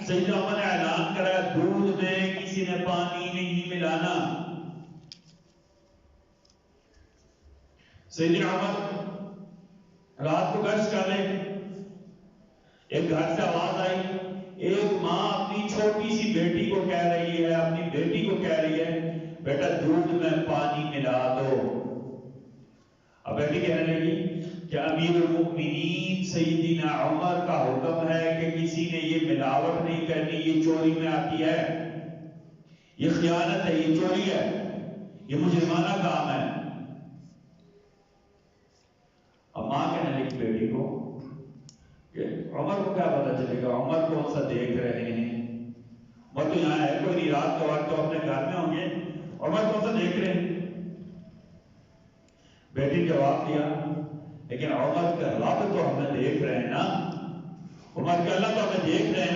سیدنا عمر نے اعلان کرا دودھ میں کسی نے پانی نہیں ملانا. سیدنا عمر رات کو گشت کر لے, ایک گھر سے آواز آئی, ایک ماں اپنی چھوٹی سی بیٹی کو کہہ رہی ہے, اپنی بیٹی کو کہہ رہی ہے بیٹا دودھ میں پانی ملا دو. اب بیٹی کہنے لگی کہ امیر المؤمنین سیدنا عمر کا حکم ہے کہ کسی نے یہ ملاوٹ نہیں کرنی, یہ چوری میں آتی ہے, یہ خیانت ہے, یہ چوری ہے, یہ مجرمانہ کام ہے. اب ماں کہنے لگی بیٹی کو کہ عمر کو کیا پتا چلے گا, عمر کون سا دیکھ رہے ہیں, عمر تو یہاں ہے کوئی نہیں, رات کا وقت تو اپنے گھر میں ہوں گے, عمر کون سا دیکھ رہے ہیں. بیٹی نے جواب دیا لیکن عمر کا رب تو ہمیں دیکھ رہے ہیں نا, عمر کے اللہ تو ہمیں دیکھ رہے ہیں نا.